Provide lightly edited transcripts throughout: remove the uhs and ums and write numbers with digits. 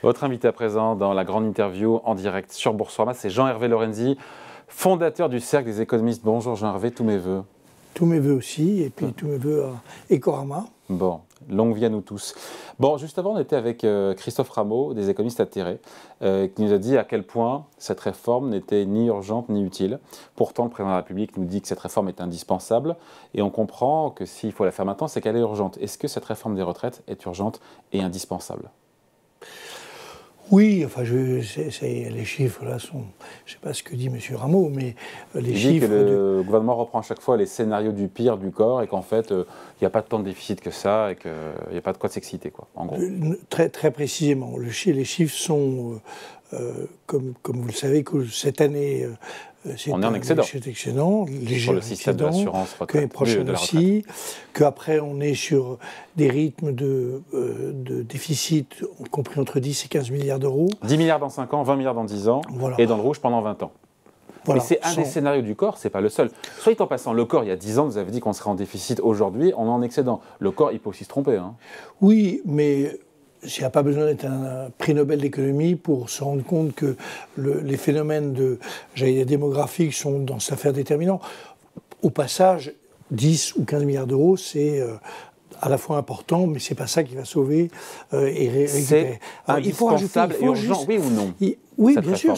Votre invité à présent dans la grande interview en direct sur Boursorama, c'est Jean-Hervé Lorenzi, fondateur du Cercle des économistes. Bonjour Jean-Hervé, tous mes voeux. Tous mes voeux aussi, et puis tous mes voeux à Ecorama. Bon, longue vie à nous tous. Bon, juste avant, on était avec Christophe Rameau, des économistes atterrés, qui nous a dit à quel point cette réforme n'était ni urgente ni utile. Pourtant, le président de la République nous dit que cette réforme est indispensable, et on comprend que s'il faut la faire maintenant, c'est qu'elle est urgente. Est-ce que cette réforme des retraites est urgente et indispensable ? Oui, enfin, les chiffres là sont. Je ne sais pas ce que dit M. Rameau, mais les chiffres. Il dit que le gouvernement reprend à chaque fois les scénarios du pire du corps et qu'en fait, il n'y a pas tant de déficit que ça et qu'il n'y a pas de quoi s'exciter, quoi, en gros. Très précisément. Les chiffres sont, comme vous le savez, que cette année. On est en excédent. Léger sur le système de l'assurance retraite. Que l'année prochaine aussi. Qu'après, on est sur des rythmes de déficit compris entre 10 et 15 milliards d'euros. 10 milliards dans 5 ans, 20 milliards dans 10 ans, voilà. Et dans le rouge pendant 20 ans. Voilà. Mais c'est un des scénarios du corps, c'est pas le seul. Soit en passant, le corps, il y a 10 ans, vous avez dit qu'on serait en déficit. Aujourd'hui, on est en excédent. Le corps, il peut aussi se tromper. Hein. Oui, mais il n'y a pas besoin d'être un prix Nobel d'économie pour se rendre compte que les phénomènes démographiques sont dans cette affaire déterminants. Au passage, 10 ou 15 milliards d'euros, c'est à la fois important, mais ce n'est pas ça qui va sauver et récupérer. Il faut rajouter, et urgent, oui ou non? Oui, bien sûr.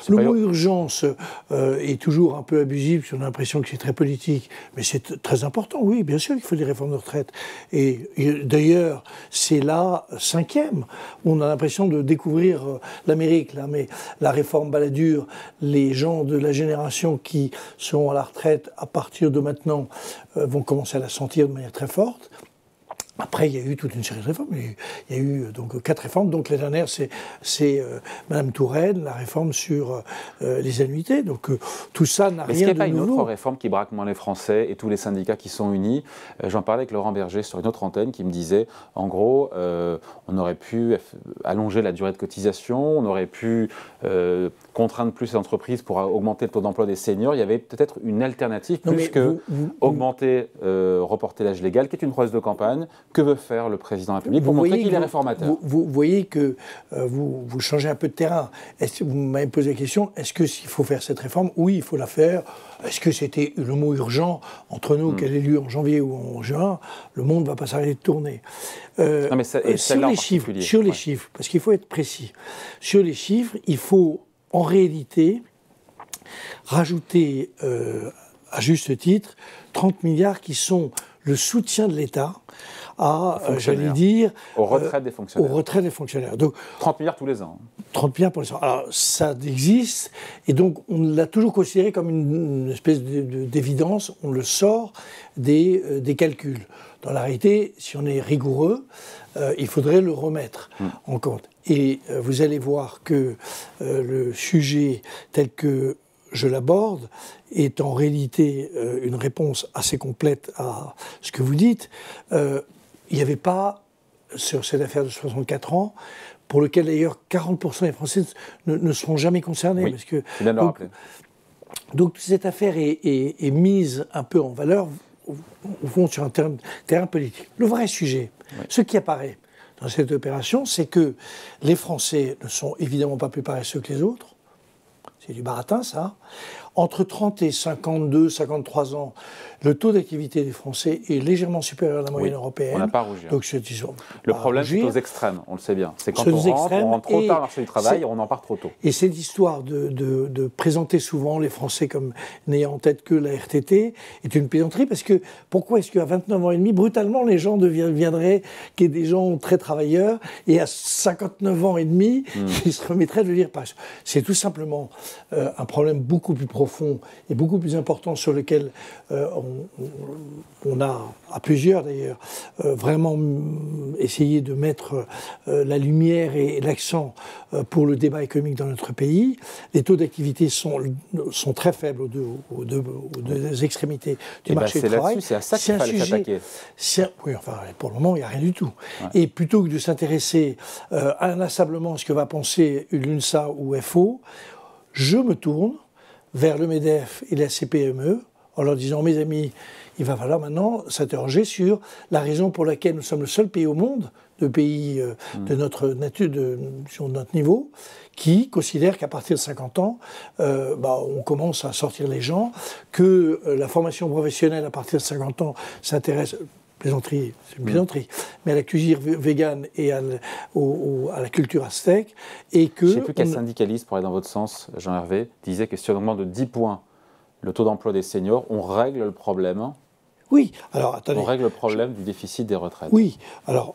Le mot urgence est toujours un peu abusif, parce qu'on a l'impression que c'est très politique, mais c'est très important. Oui, bien sûr qu'il faut des réformes de retraite. Et d'ailleurs, c'est la 5e. On a l'impression de découvrir l'Amérique, là, mais la réforme Balladur, les gens de la génération qui seront à la retraite à partir de maintenant vont commencer à la sentir de manière très forte. Après, il y a eu toute une série de réformes. Il y a eu donc 4 réformes. Donc la dernière, c'est Mme Touraine, la réforme sur les annuités. Donc tout ça n'a rien de nouveau. Est-ce qu'il n'y a pas une autre réforme qui braque moins les Français et tous les syndicats qui sont unis? J'en parlais avec Laurent Berger sur une autre antenne qui me disait, en gros, on aurait pu allonger la durée de cotisation, on aurait pu contraindre plus les entreprises pour augmenter le taux d'emploi des seniors. Il y avait peut-être une alternative plus que augmenter, reporter l'âge légal, qui est une promesse de campagne. Que veut faire le président de la République pour montrer qu'il est réformateur? Vous voyez que vous changez un peu de terrain. Vous m'avez posé la question, est-ce qu'il faut faire cette réforme? Oui, il faut la faire. Est-ce que c'était le mot urgent entre nous, qu'elle ait lieu en janvier ou en juin? Le monde ne va pas s'arrêter de tourner. Sur les chiffres, parce qu'il faut être précis, sur les chiffres, il faut en réalité rajouter, à juste titre, 30 milliards qui sont le soutien de l'État j'allais dire, aux retraites des fonctionnaires. Aux retraites des fonctionnaires. Donc, 30 milliards tous les ans. 30 milliards pour les ans. Alors, ça existe, et donc on l'a toujours considéré comme une espèce d'évidence, on le sort des calculs. Dans la réalité, si on est rigoureux, il faudrait le remettre en compte. Et vous allez voir que le sujet tel que je l'aborde est en réalité une réponse assez complète à ce que vous dites. Il n'y avait pas, sur cette affaire de 64 ans, pour lequel d'ailleurs 40% des Français ne seront jamais concernés. Oui, parce que, c'est bien de le rappeler. Donc cette affaire est mise un peu en valeur, au fond, sur un terrain politique. Le vrai sujet, ce qui apparaît dans cette opération, c'est que les Français ne sont évidemment pas plus paresseux que les autres. C'est du baratin, ça. Entre 30 et 52, 53 ans, le taux d'activité des Français est légèrement supérieur à la moyenne européenne. On n'a pas à rougir. Donc, le problème, c'est aux extrêmes, on le sait bien. C'est quand on rentre trop tard au marché du travail et on en part trop tôt. Et cette histoire de présenter souvent les Français comme n'ayant en tête que la RTT est une plaisanterie, parce que pourquoi est-ce qu'à 29 ans et demi, brutalement, les gens deviendraient des gens très travailleurs, et à 59 ans et demi, ils se remettraient de le dire. C'est tout simplement un problème beaucoup plus profond et beaucoup plus important sur lequel on a, à plusieurs d'ailleurs, vraiment essayé de mettre la lumière et l'accent pour le débat économique dans notre pays. Les taux d'activité sont très faibles aux deux extrémités du marché du travail. C'est à ça qu'il fallait s'attaquer. Oui, enfin, pour le moment, il n'y a rien du tout. Ouais. Et plutôt que de s'intéresser inlassablement à ce que va penser l'UNSA ou FO, je me tourne vers le MEDEF et la CPME en leur disant, mes amis, il va falloir maintenant s'interroger sur la raison pour laquelle nous sommes le seul pays au monde de pays de notre nature, sur notre niveau, qui considèrent qu'à partir de 50 ans, on commence à sortir les gens, que la formation professionnelle à partir de 50 ans s'intéresse, plaisanterie, c'est une plaisanterie, mais à la cuisine végane et à la culture aztèque, et que... Je ne sais plus quel syndicaliste, pour aller dans votre sens, Jean-Hervé, disait que si on augmente de 10 points le taux d'emploi des seniors, on règle le problème. Oui, alors attendez. On règle le problème du déficit des retraites. Oui, alors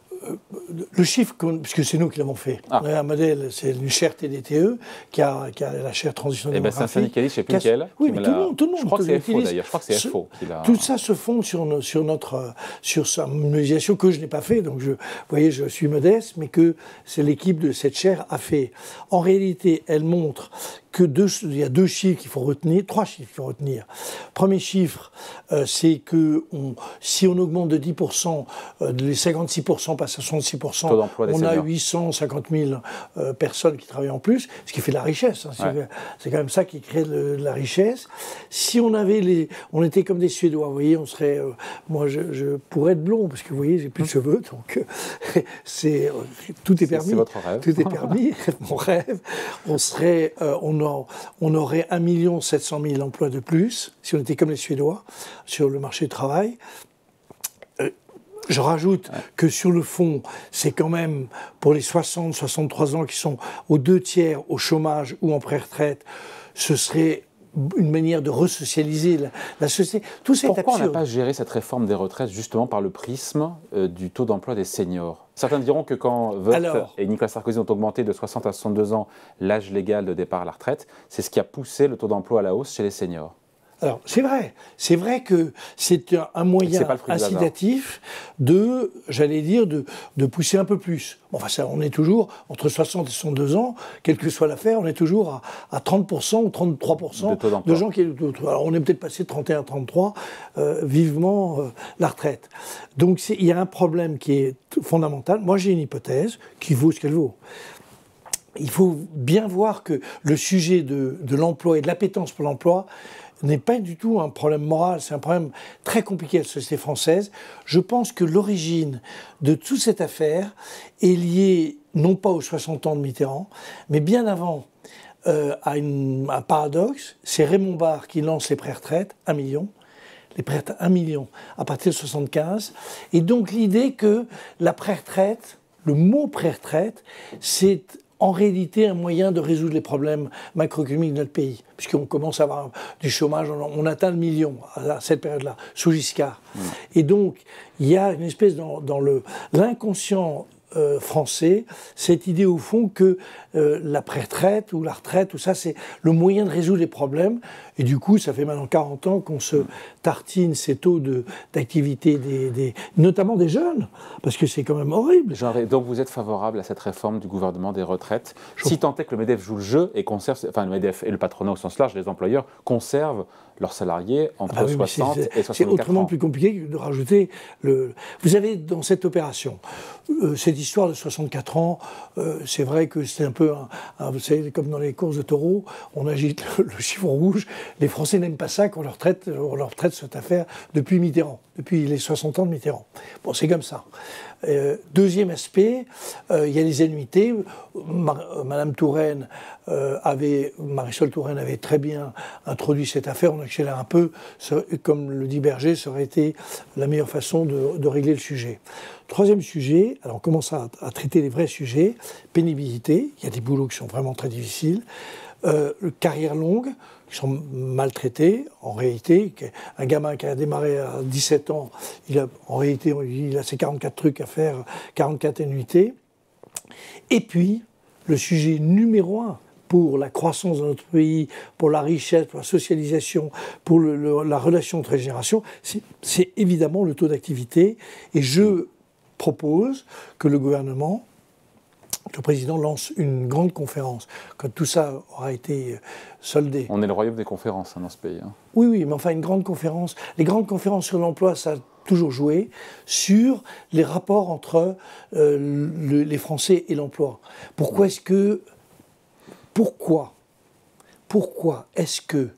le chiffre, puisque c'est nous qui l'avons fait, on a un modèle, c'est une chaire TDTE qui a la chaire transition démographique. C'est un syndicaliste, je ne sais plus lequel. Oui, mais tout le monde. Je crois que c'est FO d'ailleurs, je crois que c'est FO qui l'a... Tout ça se fonde sur sa modélisation que je n'ai pas fait, donc vous voyez, je suis modeste, mais que c'est l'équipe de cette chaire a fait. En réalité, elle montre il y a deux chiffres qu'il faut retenir, trois chiffres qu'il faut retenir. Premier chiffre, c'est que si on augmente de 10%, les 56% passent à 66%, on a 850 000 personnes qui travaillent en plus, ce qui fait de la richesse. Hein, c'est quand même ça qui crée de la richesse. Si on était comme des Suédois, vous voyez, on serait, moi je pourrais être blond, parce que vous voyez, j'ai plus de cheveux, donc tout est permis. C'est votre rêve. Tout est permis, mon rêve. On aurait 1 700 000 emplois de plus, si on était comme les Suédois, sur le marché du travail. Je rajoute que sur le fond, c'est quand même pour les 60-63 ans qui sont aux 2/3 au chômage ou en pré-retraite, ce serait une manière de resocialiser la société. Tout ça est absurde. Pourquoi on n'a pas géré cette réforme des retraites justement par le prisme du taux d'emploi des seniors? Certains diront que quand Woerth et Nicolas Sarkozy ont augmenté de 60 à 62 ans l'âge légal de départ à la retraite, c'est ce qui a poussé le taux d'emploi à la hausse chez les seniors. Alors, c'est vrai que c'est un moyen incitatif de pousser un peu plus. Enfin, ça, on est toujours, entre 60 et 62 ans, quelle que soit l'affaire, on est toujours à 30% ou 33% de gens qui... Alors, on est peut-être passé de 31 à 33, vivement la retraite. Donc, il y a un problème qui est fondamental. Moi, j'ai une hypothèse qui vaut ce qu'elle vaut. Il faut bien voir que le sujet de l'emploi et de l'appétence pour l'emploi n'est pas du tout un problème moral, c'est un problème très compliqué à la société française. Je pense que l'origine de toute cette affaire est liée, non pas aux 60 ans de Mitterrand, mais bien avant, à un paradoxe. C'est Raymond Barre qui lance les pré-retraites, 1 million. Les pré-retraites, 1 million, à partir de 75. Et donc l'idée que la pré-retraite, le mot pré-retraite, c'est en réalité un moyen de résoudre les problèmes macroéconomiques de notre pays, puisqu'on commence à avoir du chômage, on atteint le million à cette période-là, sous Giscard. Et donc, il y a une espèce dans l'inconscient français, cette idée au fond que la pré-retraite ou la retraite, tout ça, c'est le moyen de résoudre les problèmes. Et du coup, ça fait maintenant 40 ans qu'on se tartine ces taux d'activité, notamment des jeunes, parce que c'est quand même horrible. Donc vous êtes favorable à cette réforme du gouvernement des retraites, si tant est que le MEDEF joue le jeu et conserve, enfin le MEDEF et le patronat au sens large, les employeurs conservent leurs salariés entre 60 et 64 ans. C'est autrement plus compliqué de rajouter Vous avez dans cette opération, cette histoire de 64 ans, c'est vrai que c'est un peu, vous savez, comme dans les courses de taureaux, on agite le chiffon rouge. Les Français n'aiment pas ça quand leur retraite soit à faire depuis Mitterrand, depuis les 60 ans de Mitterrand. Bon, c'est comme ça. Deuxième aspect, il y a les annuités. Madame Touraine Marisol Touraine avait très bien introduit cette affaire. On accélère un peu. Comme le dit Berger, ça aurait été la meilleure façon de régler le sujet. Troisième sujet, alors on commence à traiter les vrais sujets. Pénibilité, il y a des boulots qui sont vraiment très difficiles. Carrière longue, qui sont maltraités, en réalité. Un gamin qui a démarré à 17 ans, en réalité, il a ses 44 trucs à faire, 44 annuités. Et puis, le sujet numéro 1 pour la croissance de notre pays, pour la richesse, pour la socialisation, pour la relation entre les générations, c'est évidemment le taux d'activité. Et je propose que le gouvernement, le président lance une grande conférence, quand tout ça aura été soldé. On est le royaume des conférences dans ce pays. Oui, mais enfin une grande conférence. Les grandes conférences sur l'emploi, ça a toujours joué sur les rapports entre les Français et l'emploi. Pourquoi est-ce que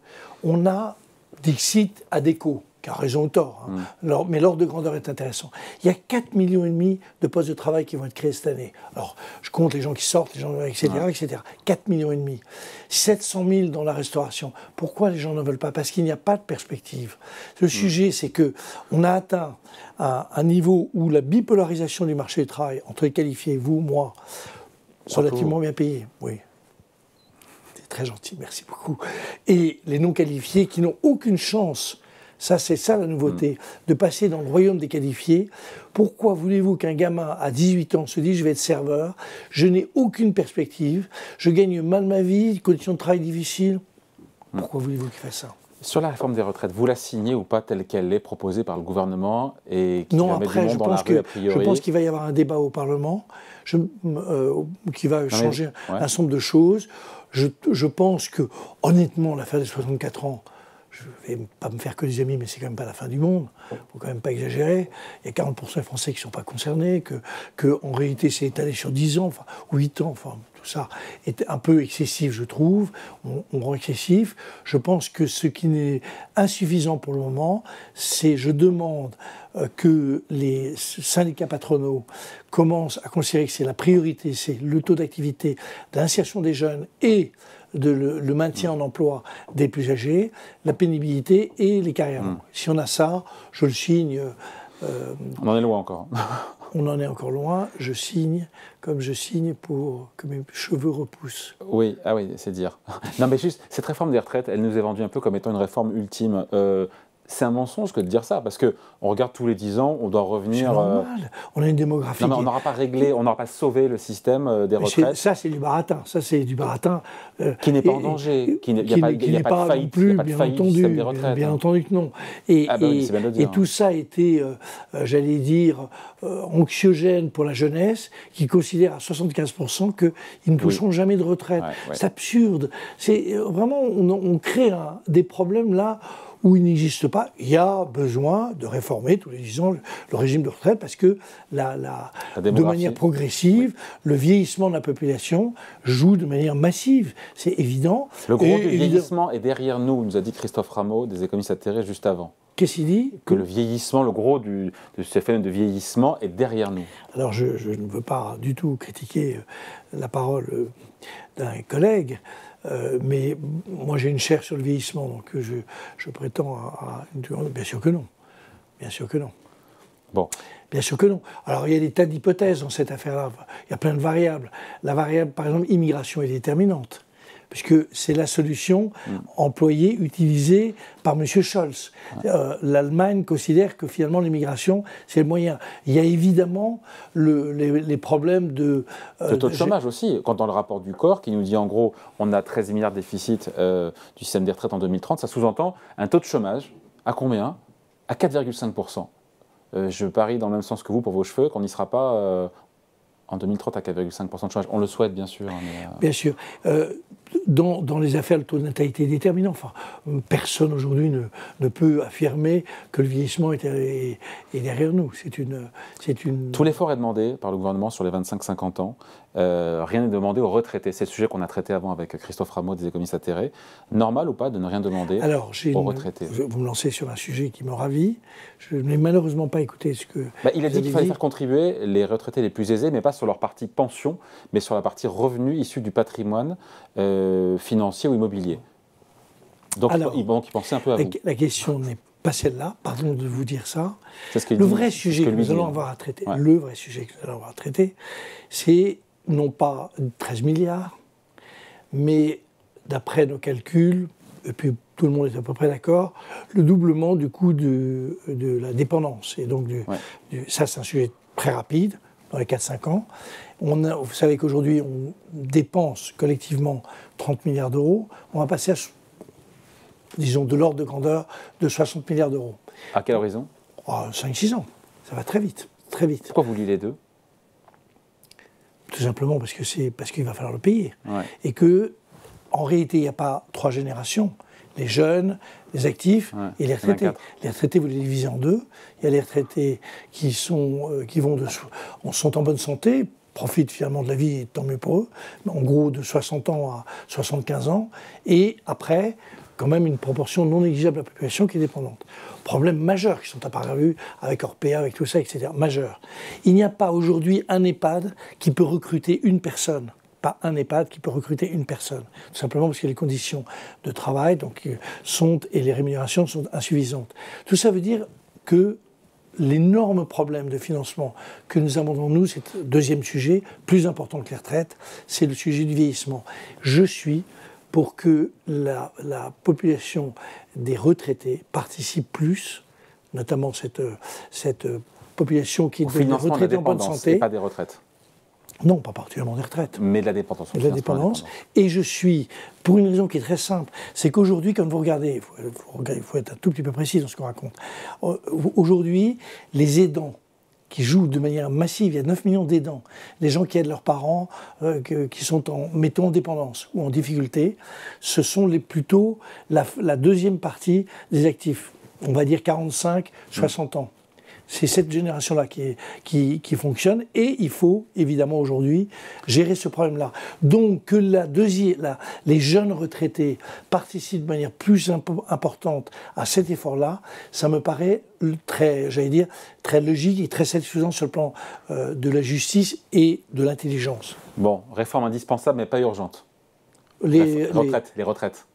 on a, dixit Adecco, qui a raison ou tort, hein. Mais l'ordre de grandeur est intéressant. Il y a 4,5 millions de postes de travail qui vont être créés cette année. Alors, je compte les gens qui sortent, les gens, etc., etc. 4,5 millions. 700 000 dans la restauration. Pourquoi les gens ne veulent pas? Parce qu'il n'y a pas de perspective. Le sujet, c'est qu'on a atteint un niveau où la bipolarisation du marché du travail, entre les qualifiés, vous, moi, relativement bien payés, oui. C'est très gentil, merci beaucoup. Et les non qualifiés qui n'ont aucune chance. Ça, c'est ça la nouveauté, de passer dans le royaume des qualifiés. Pourquoi voulez-vous qu'un gamin à 18 ans se dise « je vais être serveur, je n'ai aucune perspective, je gagne mal ma vie, conditions de travail difficiles ». Pourquoi voulez-vous qu'il fasse ça? Sur la réforme des retraites, vous la signez ou pas telle qu'elle est proposée par le gouvernement et qui non, va après, mettre du monde dans la rue a priori? Je pense qu'il va y avoir un débat au Parlement qui va changer un certain nombre de choses. Je pense que, honnêtement, l'affaire des 64 ans, je ne vais pas me faire que des amis, mais c'est quand même pas la fin du monde. Il ne faut quand même pas exagérer. Il y a 40% des Français qui ne sont pas concernés, que en réalité c'est étalé sur 10 ans, enfin, ou 8 ans, enfin, tout ça est un peu excessif, je trouve. On rend excessif. Je pense que ce qui n'est insuffisant pour le moment, c'est, je demande que les syndicats patronaux commencent à considérer que c'est la priorité, c'est le taux d'activité, d'insertion des jeunes et le maintien en emploi des plus âgés, la pénibilité et les carrières longues. Si on a ça, je le signe. On en est loin encore. On en est encore loin. Je signe comme je signe pour que mes cheveux repoussent. Oui, ah oui, c'est dire. Non, mais juste, cette réforme des retraites, elle nous est vendue un peu comme étant une réforme ultime. C'est un mensonge que de dire ça, parce qu'on regarde tous les 10 ans, on doit revenir... C'est normal, on a une démographie... Non, mais on n'aura pas réglé, on n'aura pas sauvé le système des retraites. Ça, c'est du baratin, qui n'est pas en danger, il n'y a pas de faillite, il n'y a pas de faillite du système des retraites. Bien entendu que non. Et tout ça a été, j'allais dire, anxiogène pour la jeunesse, qui considère à 75% qu'ils ne toucheront jamais de retraite. C'est absurde. C'est vraiment, on crée des problèmes là où il n'existe pas. Il y a besoin de réformer tous les 10 ans le régime de retraite parce que de manière progressive, le vieillissement de la population joue de manière massive. C'est évident. Le gros du vieillissement est derrière nous, nous a dit Christophe Rameau, des économistes atterrés juste avant. Qu'est-ce qu'il dit? Que le vieillissement, le gros de ce phénomène de vieillissement est derrière nous. Alors je ne veux pas du tout critiquer la parole d'un collègue, mais moi j'ai une chaire sur le vieillissement, donc je prétends à une... Bien sûr que non. Bien sûr que non. Bon. Bien sûr que non. Alors il y a des tas d'hypothèses dans cette affaire-là. Il y a plein de variables. La variable, par exemple, immigration est déterminante, puisque c'est la solution employée, utilisée par M. Scholz. L'Allemagne considère que finalement l'immigration, c'est le moyen. Il y a évidemment les problèmes de... le taux de chômage aussi. Quand dans le rapport du corps, qui nous dit en gros, on a 13 milliards de déficit du système des retraites en 2030, ça sous-entend un taux de chômage à combien? À 4,5%. Je parie dans le même sens que vous pour vos cheveux, qu'on n'y sera pas... en 2030 à 4,5% de chômage. On le souhaite, bien sûr. Mais Bien sûr. Dans les affaires, le taux de natalité est déterminant. Enfin, personne aujourd'hui ne peut affirmer que le vieillissement est derrière nous. C'est une... Tout l'effort est demandé par le gouvernement sur les 25-50 ans. Rien n'est demandé aux retraités. C'est le sujet qu'on a traité avant avec Christophe Rameau des économistes atterrés. Normal ou pas de ne rien demander aux retraités? Vous me lancez sur un sujet qui me ravit. Je n'ai malheureusement pas écouté ce que... il a dit qu'il fallait faire contribuer les retraités les plus aisés, mais pas sur leur partie pension, mais sur la partie revenu issu du patrimoine financier ou immobilier. Donc il pensait un peu à vous. La question n'est pas celle-là, pardon de vous dire ça. Le vrai sujet que nous allons avoir à traiter, le vrai sujet que nous allons avoir à traiter, c'est non pas 13 milliards, mais d'après nos calculs, et puis tout le monde est à peu près d'accord, le doublement du coût de la dépendance. Et donc, ça, c'est un sujet très rapide, dans les 4-5 ans. Vous savez qu'aujourd'hui, on dépense collectivement 30 milliards d'euros. On va passer à, disons, de l'ordre de grandeur de 60 milliards d'euros. À quel horizon? 5-6 ans. Ça va très vite, très vite. Pourquoi vous liez les deux? Tout simplement parce qu'il va falloir le payer. Et que, en réalité, il n'y a pas 3 générations. Les jeunes, les actifs et les retraités. Les retraités, vous les divisez en deux. Il y a les retraités qui sont en bonne santé, profitent finalement de la vie, et tant mieux pour eux, en gros de 60 ans à 75 ans. Et après, quand même une proportion non négligeable de la population qui est dépendante. Problèmes majeurs qui sont apparus avec Orpea, avec tout ça, etc. Majeurs. Il n'y a pas aujourd'hui un EHPAD qui peut recruter une personne. Pas un EHPAD qui peut recruter une personne. Tout simplement parce que les conditions de travail et les rémunérations sont insuffisantes. Tout ça veut dire que l'énorme problème de financement que nous avons devant nous, c'est le deuxième sujet, plus important que les retraites, c'est le sujet du vieillissement. Je suis pour que la population des retraités participe plus, notamment cette population qui est devenue retraitée en bonne santé. Et pas des retraites. Non, pas particulièrement des retraites. Mais de la dépendance. De la dépendance. Et je suis, pour une raison qui est très simple, c'est qu'aujourd'hui, quand vous regardez, il faut être un tout petit peu précis dans ce qu'on raconte, aujourd'hui, les aidants qui jouent de manière massive, il y a 9 millions d'aidants, les gens qui aident leurs parents, qui sont mettons, en dépendance ou en difficulté, ce sont plutôt la deuxième partie des actifs, on va dire 45-60 ans. C'est cette génération-là qui fonctionne et il faut évidemment aujourd'hui gérer ce problème-là. Donc que les jeunes retraités participent de manière plus importante à cet effort-là, ça me paraît très logique et très satisfaisant sur le plan de la justice et de l'intelligence. Bon, réforme indispensable mais pas urgente. Les retraites,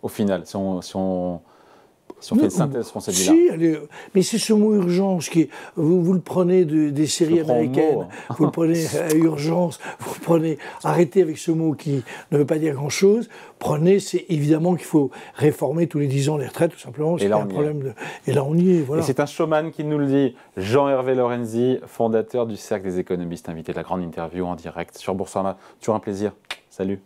au final, si on fait une synthèse qu'on s'est dit là. Si, mais c'est ce mot urgence qui vous le prenez des séries américaines, vous le prenez à urgence, vous le prenez, arrêtez avec ce mot qui ne veut pas dire grand-chose, c'est évidemment qu'il faut réformer tous les 10 ans les retraites, tout simplement, c'est un problème et là on y est, voilà. Et c'est un showman qui nous le dit, Jean-Hervé Lorenzi, fondateur du Cercle des économistes, invité de la grande interview en direct sur Boursorama. Toujours un plaisir, salut.